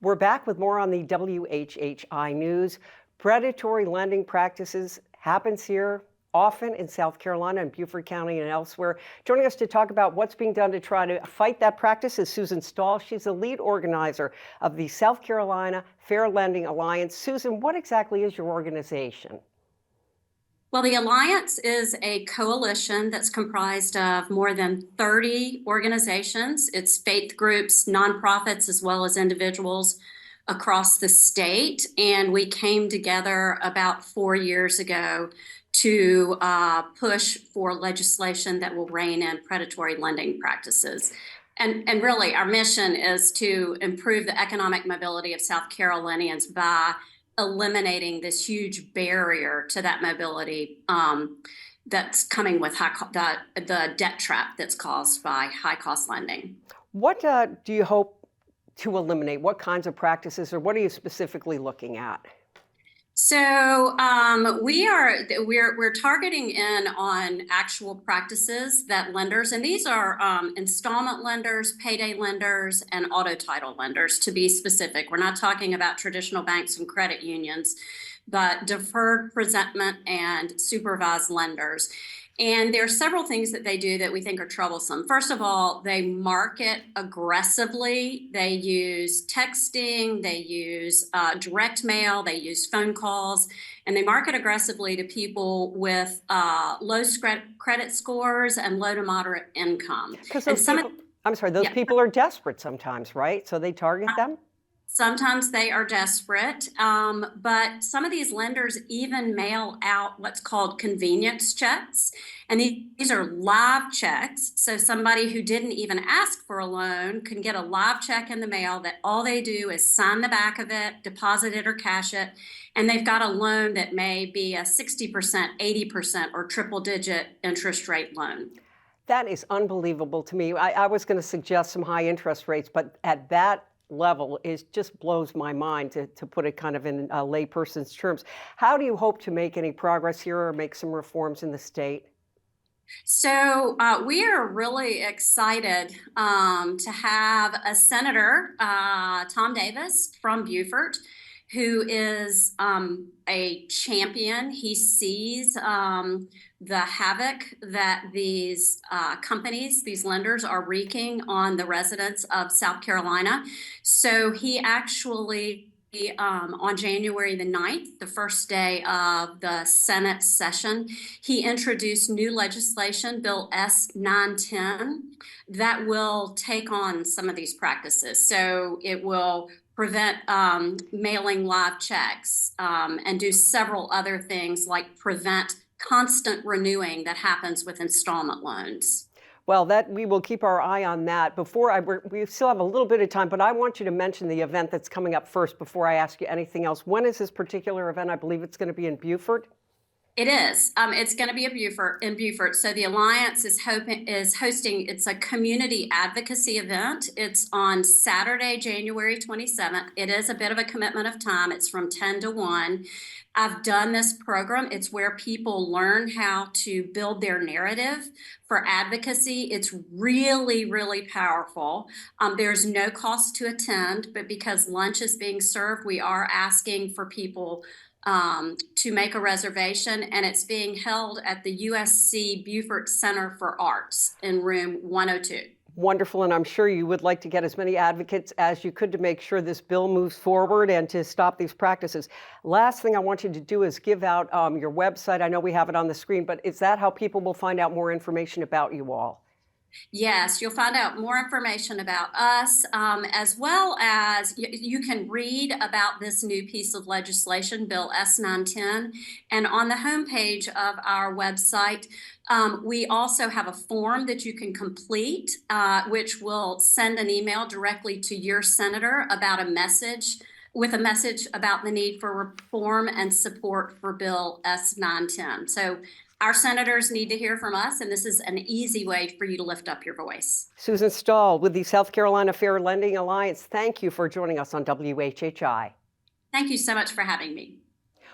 We're back with more on the WHHI News. Predatory lending practices happens here often in South Carolina and Beaufort County and elsewhere. Joining us to talk about what's being done to try to fight that practice is Susan Stahl. She's the lead organizer of the South Carolina Fair Lending Alliance. Susan, what exactly is your organization? Well, the Alliance is a coalition that's comprised of more than 30 organizations. It's faith groups, nonprofits, as well as individuals across the state. And we came together about 4 years ago to push for legislation that will rein in predatory lending practices. And really, our mission is to improve the economic mobility of South Carolinians by eliminating this huge barrier to that mobility that's coming with the debt trap that's caused by high-cost lending. What do you hope to eliminate? What kinds of practices, or what are you specifically looking at? So we're targeting in on actual practices that lenders, and these are installment lenders, payday lenders, and auto title lenders, to be specific. We're not talking about traditional banks and credit unions, but deferred presentment and supervised lenders. And there are several things that they do that we think are troublesome. First of all, they market aggressively. They use texting, they use direct mail, they use phone calls, and they market aggressively to people with low credit scores and low to moderate income. Because those people are desperate sometimes, right? So they target them? Sometimes they are desperate, but some of these lenders even mail out what's called convenience checks. And these are live checks. So somebody who didn't even ask for a loan can get a live check in the mail that all they do is sign the back of it, deposit it or cash it. And they've got a loan that may be a 60%, 80%, or triple-digit interest rate loan. That is unbelievable to me. I was going to suggest some high interest rates, but at that level just blows my mind, to put it kind of in a layperson's terms. How do you hope to make any progress here or make some reforms in the state? So we are really excited to have a Senator, Tom Davis from Beaufort, who is a champion. He sees the havoc that these companies, these lenders, are wreaking on the residents of South Carolina. So he actually, on January the 9th, the first day of the Senate session, he introduced new legislation, Bill S-910, that will take on some of these practices. So it will prevent mailing live checks and do several other things like prevent constant renewing that happens with installment loans. Well, we will keep our eye on that. We still have a little bit of time, but I want you to mention the event that's coming up first before I ask you anything else. When is this particular event? I believe it's going to be in Beaufort. It is. It's going to be in Beaufort. So the Alliance is hosting. It's a community advocacy event. It's on Saturday, January 27th. It is a bit of a commitment of time. It's from 10 to 1. I've done this program. It's where people learn how to build their narrative for advocacy. It's really, really powerful. There's no cost to attend, but because lunch is being served, we are asking for people to make a reservation, and it's being held at the USC Beaufort Center for Arts in room 102. Wonderful, and I'm sure you would like to get as many advocates as you could to make sure this bill moves forward and to stop these practices. Last thing I want you to do is give out your website. I know we have it on the screen, but is that how people will find out more information about you all? Yes, you'll find out more information about us, as well as you can read about this new piece of legislation, Bill S-910. And on the homepage of our website, we also have a form that you can complete, which will send an email directly to your senator about a message about the need for reform and support for Bill S-910. So our senators need to hear from us, and this is an easy way for you to lift up your voice. Susan Stahl with the South Carolina Fair Lending Alliance, thank you for joining us on WHHI. Thank you so much for having me.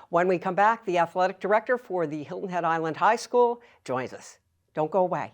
When we come back, the athletic director for the Hilton Head Island High School joins us. Don't go away.